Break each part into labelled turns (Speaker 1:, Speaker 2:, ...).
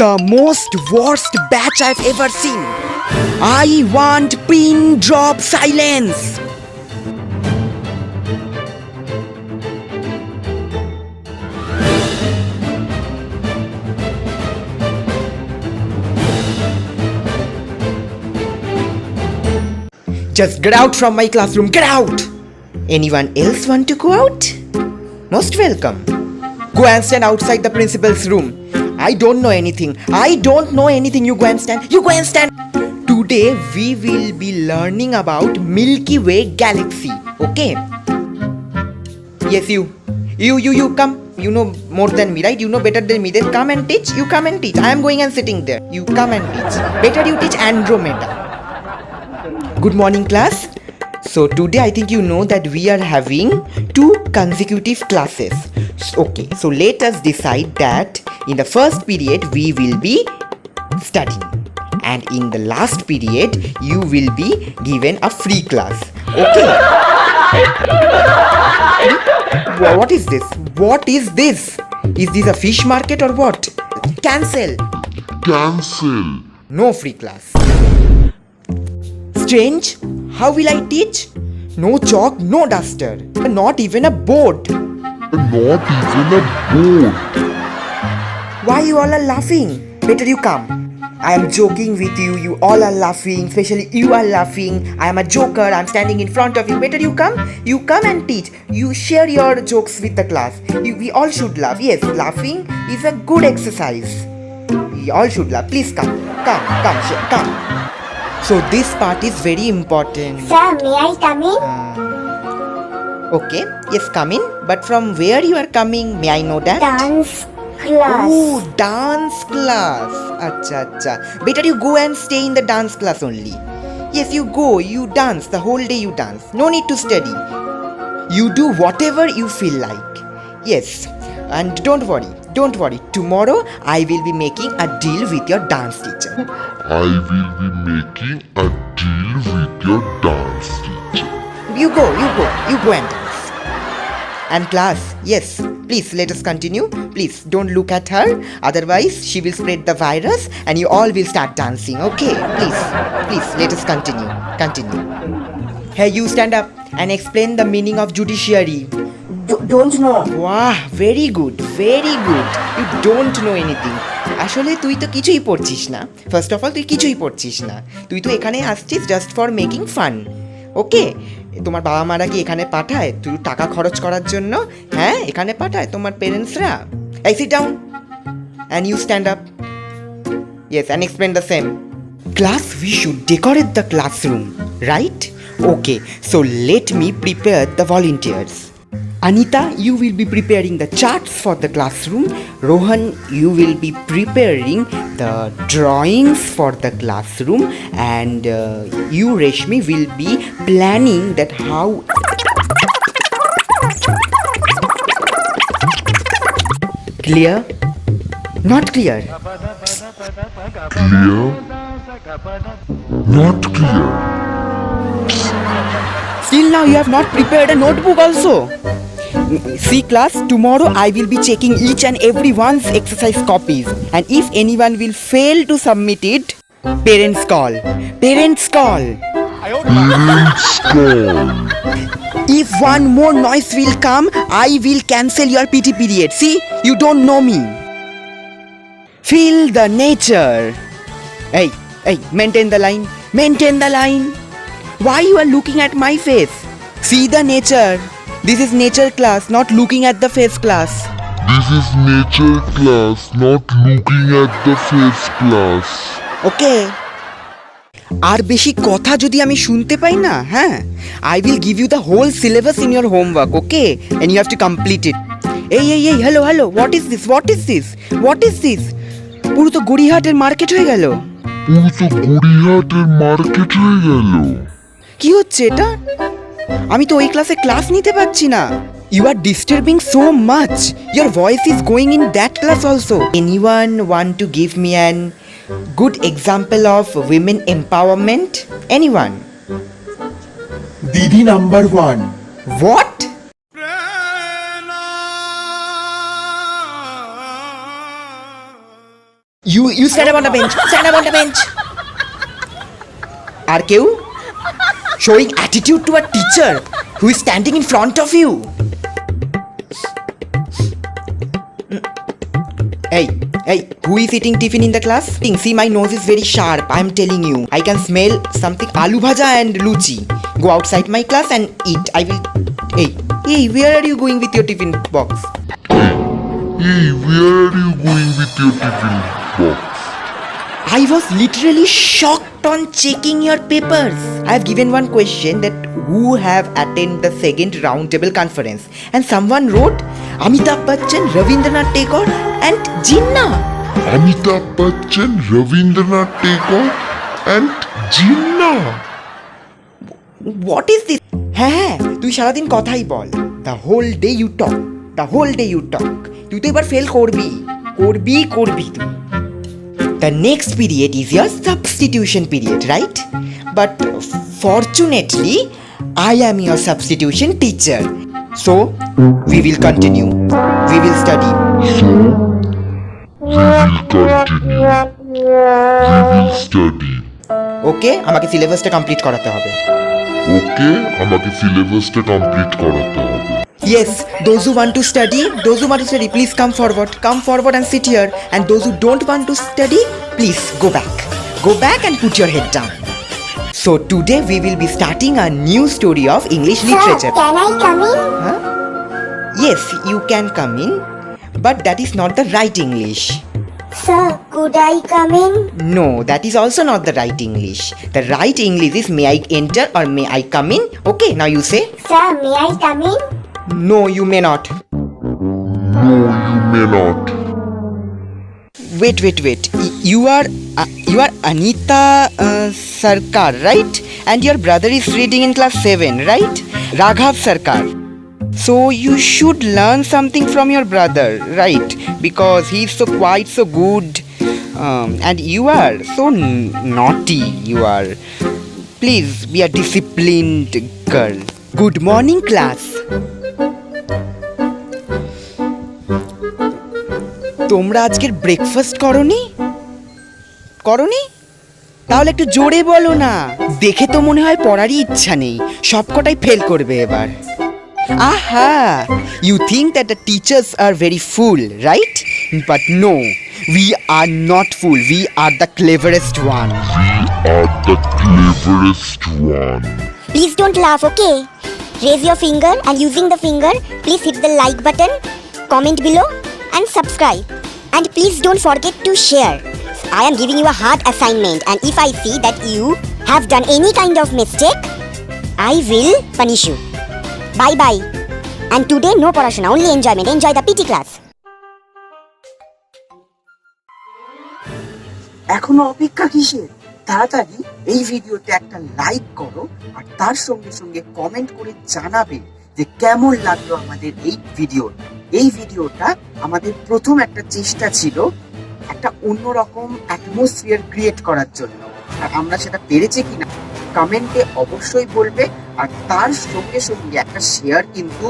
Speaker 1: The most worst batch I've ever seen. I want pin drop silence. Just get out from my classroom, get out! Anyone else want to go out? Most welcome. Go and stand outside the principal's room. I don't know anything. You go and stand. You go and stand. Today we will be learning about Milky Way galaxy. Okay? Yes, you come. You know more than me, right? You know better than me. Then come and teach. You come and teach. I am going and sitting there. You come and teach. Better you teach Andromeda. Good morning, class. So today I think you know that we are having 2 consecutive classes. Okay, so let us decide that in the first period we will be studying, and in the last period you will be given a free class. Okay. What is this? What is this? Is this a fish market or what? Cancel. No free class. Strange. How will I teach? No chalk, no duster, not even a board. Why you all are laughing? Better you come. I am joking with you. You all are laughing. Especially you are laughing. I am a joker. I am standing in front of you. Better you come. You come and teach. You share your jokes with the class. We all should laugh. Yes, laughing is a good exercise. We all should laugh. Please come. Come. So this part is very important.
Speaker 2: Sir, may I come in?
Speaker 1: Okay, yes, come in. But from where you are coming, may I know that?
Speaker 2: Dance class.
Speaker 1: Oh, dance class. Acha. Better you go and stay in the dance class only. Yes, you go, you dance, the whole day you dance. No need to study. You do whatever you feel like. Yes, and don't worry. Tomorrow I will be making a deal with your dance teacher. You go and dance. And class, yes, please let us continue. Please don't look at her, otherwise she will spread the virus and you all will start dancing. Okay, please let us continue. Hey, you stand up and explain the meaning of judiciary.
Speaker 2: Don't know.
Speaker 1: Wow, very good. You don't know anything. আসলে তুই তো কিছুই পড়ছিস না। First of all তুই কিছুই পড়ছিস না। তুই তো এখানে আসছিস জাস্ট ফর মেকিং ফান। ওকে? তোমার বাবা মারা কি এখানে পাঠায় তুই টাকা খরচ করার জন্য? হ্যাঁ, এখানে পাঠায় তোমার প্যারেন্টসরা। এই sit down and you stand up. Yes, and explain the same. Class, we should decorate the classroom, right? Okay, so let me prepare the volunteers. Anita, you will be preparing the charts for the classroom. Rohan, you will be preparing the drawings for the classroom. And you, Reshmi, will be planning that how... Clear? Not clear?
Speaker 3: Not clear.
Speaker 1: Still now you have not prepared a notebook also. See class, tomorrow I will be checking each and everyone's exercise copies, and if anyone will fail to submit it, parents call. If one more noise will come, I will cancel your PT period. See, you don't know me. Feel the nature. Hey, maintain the line. Why you are looking at my face? See the nature. This is nature class, not looking at the face class.
Speaker 3: This is nature class, not looking at the face class.
Speaker 1: Okay. আর বেশি কথা যদি আমি শুনতে পাই না, হ্যাঁ, I will give you the whole syllabus in your homework, okay? And you have to complete it. Hey, hello, what is this? পুরো তো গড়িয়াহাটের market হয়ে গেল। কি হচ্ছে এটা? আমি তো ওই ক্লাসে ক্লাস নিতে পারছি না। You are disturbing so much. Your voice is going in that class also. Anyone want to give me an good example of women empowerment? Anyone?
Speaker 4: Didi number 1.
Speaker 1: What? You stand up on the bench. Stand up on the bench. আর কেউ? Showing attitude to a teacher who is standing in front of you. Hey, who is eating tiffin in the class? See, my nose is very sharp, I'm telling you. I can smell something aloo bhaja and luchi. Go outside my class and eat. I will... Hey, where are you going with your tiffin box?
Speaker 3: Hey, where are you going with your tiffin box?
Speaker 1: I was literally shocked on checking your papers. I have given one question that who have attended the second roundtable conference, and someone wrote Amitabh Bachchan, Ravindranath Tagore and Jinnah.
Speaker 3: Amitabh Bachchan, Ravindranath Tagore and Jinnah.
Speaker 1: What is this? হ্যাঁ তুই সারাদিন কথাই বল. The whole day you talk. তুই তো এবার fail করবি তুই. The next period is your substitution period, right? But fortunately, I am your substitution teacher. So, we will continue. We will study.
Speaker 3: We will study.
Speaker 1: Okay? আমাকে সিলেবাসটা complete করাতে হবে.
Speaker 3: Okay, আমাকে সিলেবাসটা কমপ্লিট করাতে হবে.
Speaker 1: Yes, those who want to study, please come forward and sit here. And those who don't want to study, please go back and put your head down. So today we will be starting a new story of English literature.
Speaker 2: Sir, can I come in?
Speaker 1: Huh? Yes, you can come in, but that is not the right English.
Speaker 2: Sir, could I come in?
Speaker 1: No, that is also not the right English. The right English is may I enter or may I come in? Okay, now you say.
Speaker 2: Sir, may I come in?
Speaker 1: No, you may not.
Speaker 3: No, you may not.
Speaker 1: Wait. You are Anita Sarkar, right? And your brother is reading in class 7, right? Raghav Sarkar. So you should learn something from your brother, right? Because he is so quiet, so good. And you are so naughty, you are. Please be a disciplined girl. Good morning, class. তোমরা আজকের breakfast করনি? তাহলে একটু জোরে বলো না. দেখে তো মনে হয় পড়ারই ইচ্ছা নেই. সবকটাই ফেল করবে এবার. Aha! You think that the teachers are very fool, right? But no, we are not fool. We are the cleverest one.
Speaker 3: We are the cleverest one.
Speaker 2: Please don't laugh, okay? Raise your finger and using the finger, please hit the like button, comment below and subscribe. And please don't forget to share. I am giving you a hard assignment, and if I see that you have done any kind of mistake, I will punish you. Bye. And today no porashona, only enjoyment. Enjoy the PT class.
Speaker 4: এখনো অপেক্ষা কিসের? তাড়াতাড়ি এই ভিডিওতে একটা like করো আর তার সঙ্গে সঙ্গে কমেন্ট করে জানাবে যে কেমন লাগলো আমাদের এই ভিডিওটা আমাদের প্রথম একটা চেষ্টা ছিল একটা অন্যরকম অ্যাটমসফিয়ার ক্রিয়েট করার জন্য, আর আমরা সেটা পেরেছি কিনা কমেন্টে অবশ্যই বলবে। আর তার সঙ্গে সঙ্গে একটা শেয়ার কিন্তু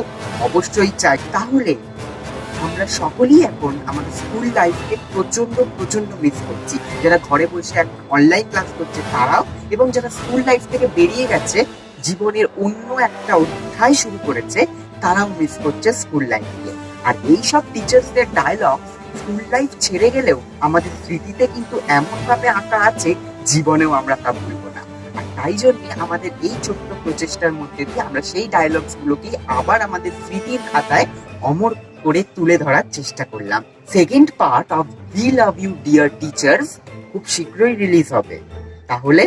Speaker 4: অবশ্যই চাই। তাহলে আমরা সকলেই এখন আমাদের স্কুল লাইফকে প্রচন্ড মিস করছি। যারা ঘরে বসে এখন অনলাইন ক্লাস করছে তারাও, এবং যারা স্কুল লাইফ থেকে বেরিয়ে গেছে জীবনের অন্য একটা অধ্যায় শুরু করেছে তারাও মিস করছে স্কুল লাইফকে। আর এইসব টিচার্সদের ডায়লগ স্কুল লাইফ ছেড়ে গেলেও আমাদের স্মৃতিতে কিন্তু এমনভাবে আঁকা আছে জীবনেও আমরা তা ভুলবো না। আর তাই জন্য আমাদের এই ছোট্ট প্রচেষ্টার মধ্যে দিয়ে আমরা সেই ডায়লগস গুলোকে আবার আমাদের স্মৃতির খাতায় অমর করে তুলে ধরার চেষ্টা করলাম। Second part of we love you dear teachers খুব শীঘ্রই রিলিজ হবে, তাহলে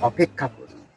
Speaker 4: অপেক্ষা